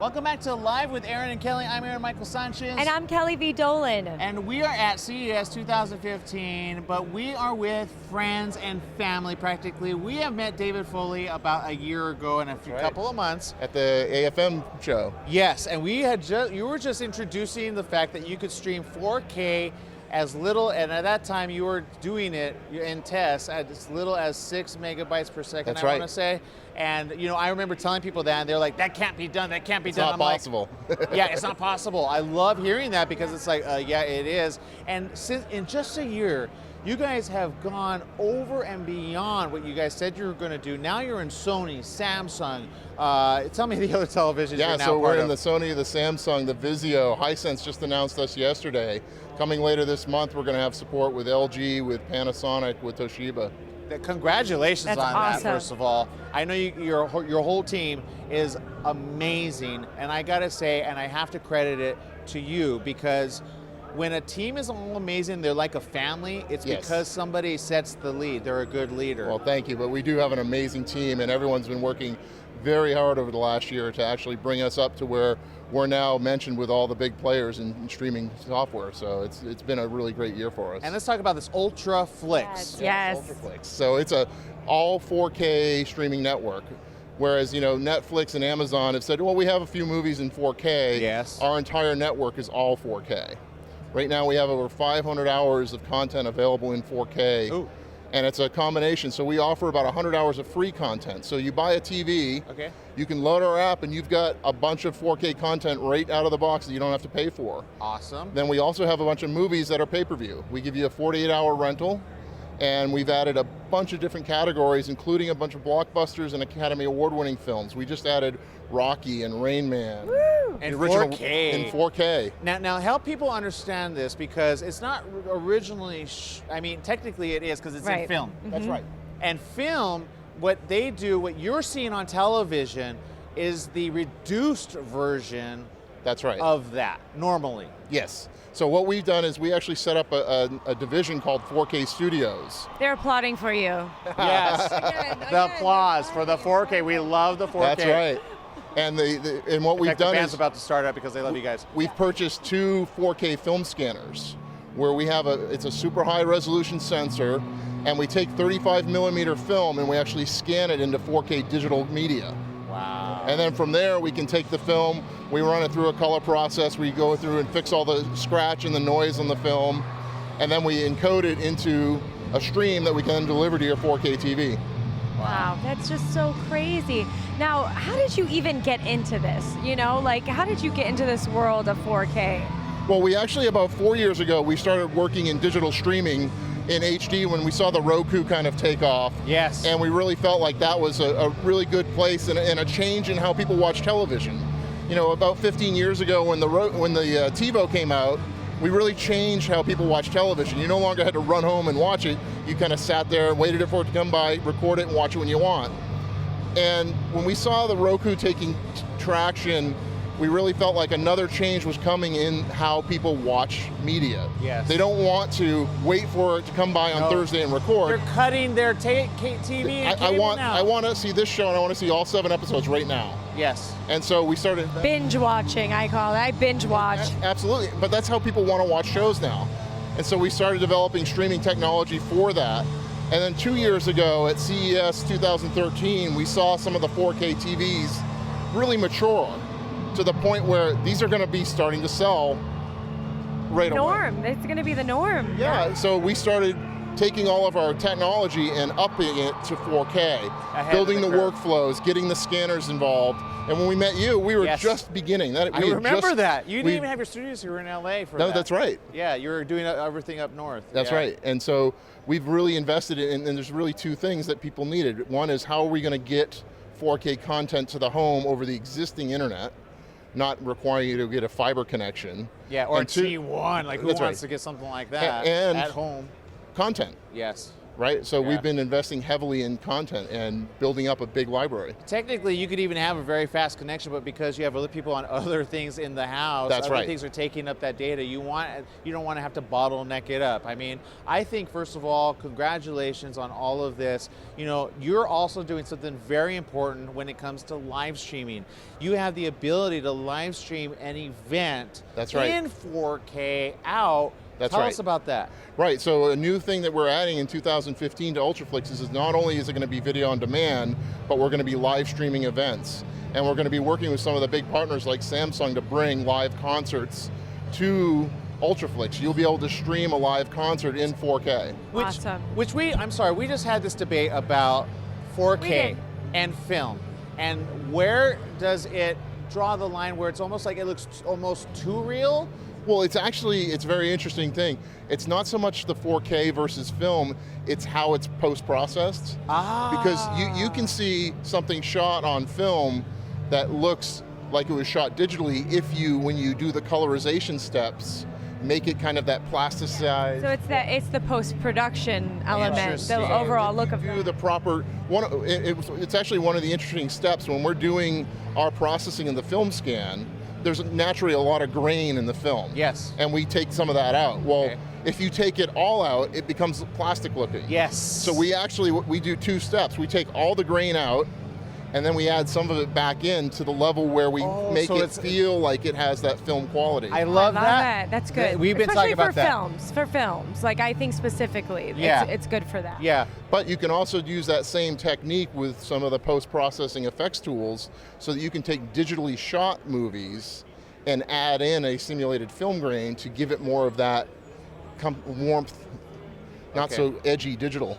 Welcome back to Live with Aaron and Kelly. I'm Aaron Michael Sanchez. And I'm Kelly V. Dolan. And we are at CES 2015, but we are with friends and family practically. We have met David Foley about a year ago in a couple of months. At the AFM show. Yes, and you were just introducing the fact that you could stream 4K as little, and at that time you were doing it in tests at as little as 6 megabytes per second. That's right. I want to say. And I remember telling people that, and they're like, "That can't be done. That can't be done." It's not possible. Yeah, it's not possible. I love hearing that because it's like, yeah, it is. And since in just a year, you guys have gone over and beyond what you guys said you were going to do. Now you're in Sony, Samsung. Tell me the other televisions you're now so we're part in of. the Sony, the Samsung, the Vizio. Hisense just announced us yesterday. Coming later this month, we're going to have support with LG, with Panasonic, with Toshiba. Congratulations That's on awesome. that, first of all. I know your whole team is amazing, and I gotta say, and I have to credit it to you, because when a team is all amazing, they're like a family, it's Yes. because somebody sets the lead. They're a good leader. Well, thank you, but we do have an amazing team, and everyone's been working very hard over the last year to actually bring us up to where we're now mentioned with all the big players in streaming software. So it's been a really great year for us. And let's talk about this UltraFlix. Yes. UltraFlix. So it's a all 4K streaming network. Whereas, Netflix and Amazon have said, well, we have a few movies in 4K. Yes. Our entire network is all 4K. Right now we have over 500 hours of content available in 4K. Ooh. And it's a combination. So we offer about 100 hours of free content. So you buy a TV, Okay. you can load our app, and you've got a bunch of 4K content right out of the box that you don't have to pay for. Awesome. Then we also have a bunch of movies that are pay-per-view. We give you a 48-hour rental, and we've added a bunch of different categories, including a bunch of blockbusters and Academy Award-winning films. We just added Rocky and Rain Man. Woo! And the original 4K. In 4K. Now help people understand this, because it's not originally, technically it is because it's in Right. film. That's right. And film, what they do, what you're seeing on television, is the reduced version That's right. of that, normally. Yes. So what we've done is we actually set up a division called 4K Studios. They're applauding for you. Yes, Again, the applause for the 4K. We love the 4K. That's right. And and what In we've fact, the done band's is about to start up because they love you guys. we've purchased 2 4K film scanners where we have it's a super high resolution sensor, and we take 35 millimeter film and we actually scan it into 4K digital media. Wow. And then from there we can take the film, we run it through a color process, we go through and fix all the scratch and the noise on the film, and then we encode it into a stream that we can then deliver to your 4K TV. Wow, that's just so crazy. Now, how did you even get into this? How did you get into this world of 4K? Well, we actually, about 4 years ago, we started working in digital streaming in HD when we saw the Roku kind of take off. Yes. And we really felt like that was a really good place and a change in how people watch television. About 15 years ago when the TiVo came out, we really changed how people watch television. You no longer had to run home and watch it. You kind of sat there and waited for it to come by, record it, and watch it when you want. And when we saw the Roku taking traction, we really felt like another change was coming in how people watch media. Yes. They don't want to wait for it to come by on Thursday and record. They're cutting their TV and I cable now. want to see this show, and I want to see all 7 episodes right now. Yes. And so we started. Binge watching, I call it. I binge watch. Absolutely, but that's how people want to watch shows now. And so we started developing streaming technology for that. And then 2 years ago at CES 2013, we saw some of the 4K TVs really mature to the point where these are going to be starting to sell right away. Norm. It's going to be the norm. Yeah, so we started taking all of our technology and upping it to 4K, Ahead building of the the curve. workflows, getting the scanners involved. And when we met you, we were Yes. just beginning. I remember that. You didn't even have your studios here in LA for that. No, that's right. Yeah, you were doing everything up north. That's Yeah. right. And so we've really invested in, and there's really 2 things that people needed. One is, how are we going to get 4K content to the home over the existing internet, not requiring you to get a fiber connection. Yeah, or And 2, T1. Like, who That's wants right. to get something like that And at home? content. Yes. right? So Yeah. we've been investing heavily in content and building up a big library. Technically, you could even have a very fast connection, but because you have other people on other things in the house, That's other right. things are taking up that data. You don't want to have to bottleneck it up. I mean, I think first of all, congratulations on all of this. You know, you're also doing something very important when it comes to live streaming. You have the ability to live stream an event That's right. in 4K out. That's Tell right. us about that. Right, so a new thing that we're adding in 2015 to UltraFlix is not only is it going to be video on demand, but we're going to be live streaming events. And we're going to be working with some of the big partners like Samsung to bring live concerts to UltraFlix. You'll be able to stream a live concert in 4K. Awesome. We just had this debate about We 4K did. and film. And where does it draw the line where it's almost like it looks almost too real? Well, it's a very interesting thing. It's not so much the 4K versus film, it's how it's post-processed. Because you can see something shot on film that looks like it was shot digitally when you do the colorization steps, make it kind of that plasticized. So it's the post-production element, Interesting. the overall look of do it. the proper it's actually one of the interesting steps when we're doing our processing in the film scan. There's naturally a lot of grain in the film. Yes. And we take some of that out. Well, Okay. if you take it all out, it becomes plastic looking. Yes. So we do two steps. We take all the grain out, and then we add some of it back in to the level where we make so it it's- feel like it has that film quality. I love I love that. That's good. We've been Especially talking about that. for films. Like I think specifically, Yeah. it's good for that. Yeah. But you can also use that same technique with some of the post-processing effects tools so that you can take digitally shot movies and add in a simulated film grain to give it more of that warmth, not Okay. so edgy digital.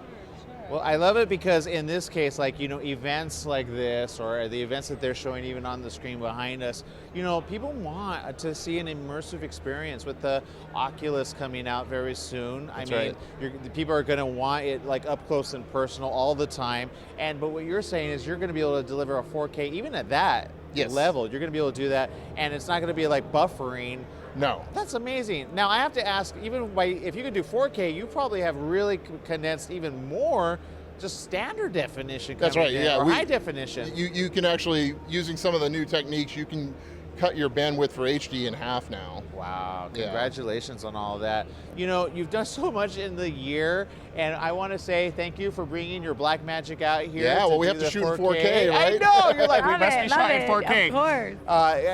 Well, I love it because in this case, like, you know, events like this or the events that they're showing even on the screen behind us, you know, people want to see an immersive experience with the Oculus coming out very soon. That's I mean, right. people are going to want it like up close and personal all the time. But what you're saying is you're going to be able to deliver a 4K even at that Yes. level. You're going to be able to do that, and it's not going to be like buffering. No. That's amazing. Now I have to ask, if you could do 4K, you probably have really condensed even more, just standard definition. That's coming right, in, yeah. or high definition. You can actually, using some of the new techniques, you can cut your bandwidth for HD in half now. Wow! Yeah. Congratulations on all of that. You know, you've done so much in the year, and I want to say thank you for bringing your black magic out here. Yeah, well, we do have to the shoot in 4K, I right? know. You're like, we Love must it, be love shot in it, 4K. of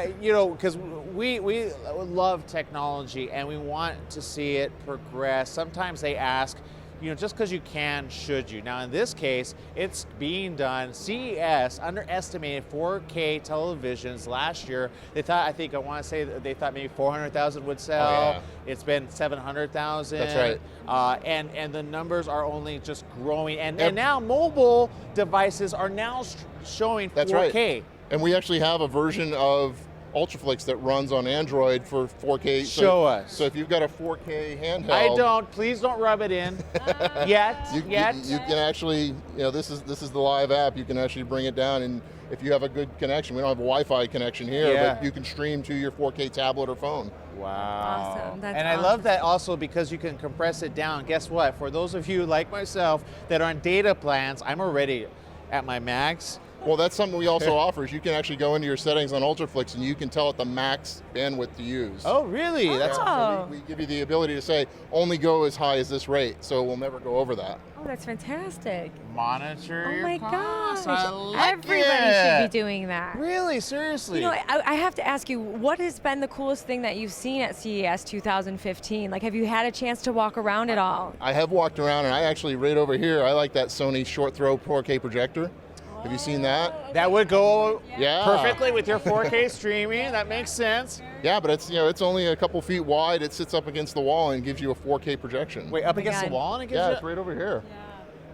course. You know, because we love technology and we want to see it progress. Sometimes they ask, you know, just because you can, should you? Now in this case, it's being done. CES underestimated 4K televisions last year. They thought, I want to say that they thought maybe 400,000 would sell. Oh, yeah. It's been 700,000. That's right. And the numbers are only just growing. And now mobile devices are now showing 4K. That's right. And we actually have a version of UltraFlix that runs on Android for 4K. Show us. So if you've got a 4K handheld, I don't. Please don't rub it in. Yet. You can actually, you know, this is the live app. You can actually bring it down, and if you have a good connection, we don't have a Wi-Fi connection here, Yeah. but you can stream to your 4K tablet or phone. Wow. Awesome. That's and I love that also because you can compress it down. Guess what? For those of you like myself that are on data plans, I'm already at my max. Well, that's something we also offer. Is you can actually go into your settings on UltraFlix and you can tell it the max bandwidth to use. Oh, really? That's So we give you the ability to say only go as high as this rate, so we'll never go over that. Oh, that's fantastic. monitor Oh your my costs. gosh. I like Everybody it. should be doing that. Really, seriously. You know, I have to ask you, what has been the coolest thing that you've seen at CES 2015? Like, have you had a chance to walk around at all? I have walked around, and I actually, right over here, I like that Sony short throw 4K projector. Have you seen that? That would go Yeah. perfectly with your 4K streaming. That makes sense. Yeah, but it's, you know, it's only a couple feet wide. It sits up against the wall and gives you a 4K projection. Wait, up my against the God. wall and it gives Yeah, you? it's right over here.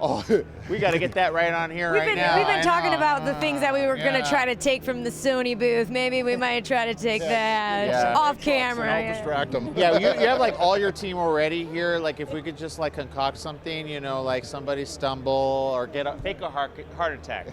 Oh, we got to get that right on here We've right been, now. we've been I talking know. about the things that we were going Yeah. to try to take from the Sony booth. Maybe we might try to take that Yeah. off And camera. I'll distract them. Yeah, you have like all your team already here. Like if we could just like concoct something, you know, like somebody stumble or fake a heart attack.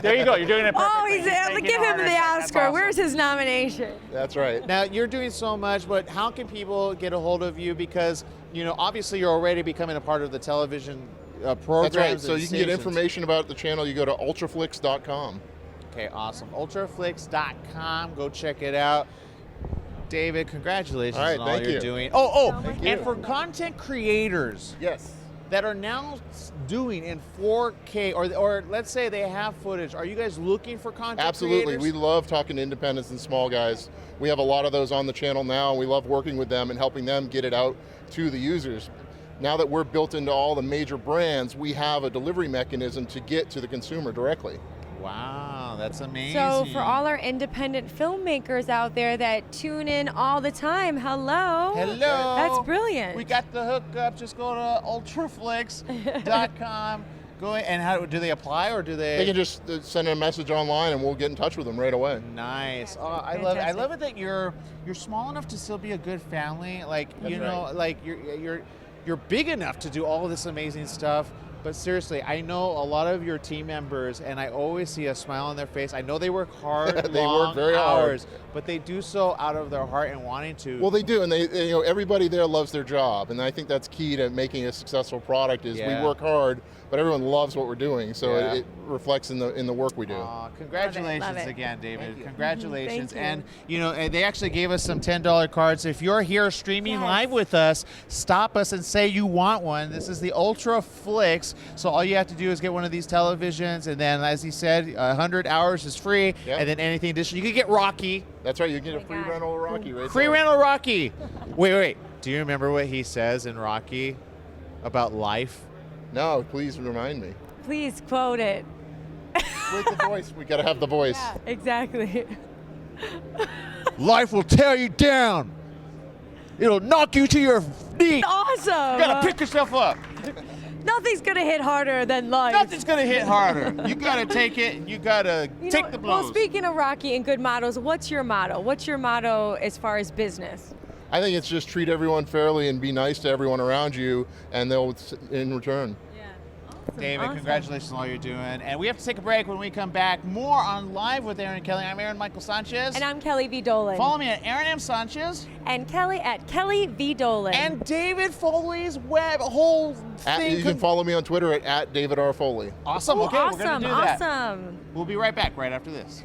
There you go. You're doing it perfectly. Oh, he's faking give a him heart the attack. That's Oscar. awesome. Where's his nomination? That's right. Now you're doing so much, but how can people get a hold of you? Because you know, obviously you're already becoming a part of the television programs. That's right. So and you can get stations. information about the channel. You go to UltraFlix.com. Okay, awesome. UltraFlix.com. Go check it out. David, congratulations All right, on all thank you're you. doing. Oh, Thank and you. for content creators Yes. that are now doing in 4K, or let's say they have footage, are you guys looking for content Absolutely. creators? We love talking to independents and small guys. We have a lot of those on the channel now, and we love working with them and helping them get it out to the users. Now that we're built into all the major brands, we have a delivery mechanism to get to the consumer directly. Wow, that's amazing. So for all our independent filmmakers out there that tune in all the time, hello. Hello. That's brilliant. We got the hookup. Just go to ultraflix.com. Go in, and how do they apply, or do they? They can just send a message online, and we'll get in touch with them right away. Nice. Oh, I Fantastic. love it that you're small enough to still be a good family. Like That's you know, right. like you're big enough to do all this amazing stuff. But seriously, I know a lot of your team members, and I always see a smile on their face. I know they work hard, They work long very hard. hours, but they do so out of their heart and wanting to. Well, they do, and they, you know, everybody there loves their job, and I think that's key to making a successful product. Is Yeah. we work hard, but everyone loves what we're doing, so Yeah. it reflects in the work we do. Congratulations Love it. again, David. Thank you. Congratulations. Thank you. And you know, and they actually gave us some $10 cards. If you're here streaming Yes. live with us, stop us and say you want one. This is the UltraFlix. So all you have to do is get one of these televisions, and then, as he said, 100 hours is free, Yep. and then anything additional. You can get Rocky. That's right, you get a Oh my free God. rental of Rocky right Free there. rental Rocky. Wait. Do you remember what he says in Rocky about life? No, please remind me. Please quote it. With the voice, we gotta have the voice. Yeah, exactly. Life will tear you down. It'll knock you to your knees. Awesome. You gotta pick yourself up. Nothing's gonna hit harder than life. Nothing's gonna hit harder. You gotta take it, and you gotta You take know, the blows. Well, speaking of Rocky and good mottos, what's your motto? What's your motto as far as business? I think it's just treat everyone fairly and be nice to everyone around you, and they'll in return. David, Awesome. congratulations on all you're doing. And we have to take a break. When we come back, more on Live with Aaron Kelly. I'm Aaron Michael Sanchez. And I'm Kelly V. Dolan. Follow me at Aaron M. Sanchez. And Kelly at Kelly V. Dolan. And David Foley's whole thing. You can follow me on Twitter at David R. Foley. Awesome. Ooh, Okay, awesome, we're gonna do that. awesome. We'll be right back right after this.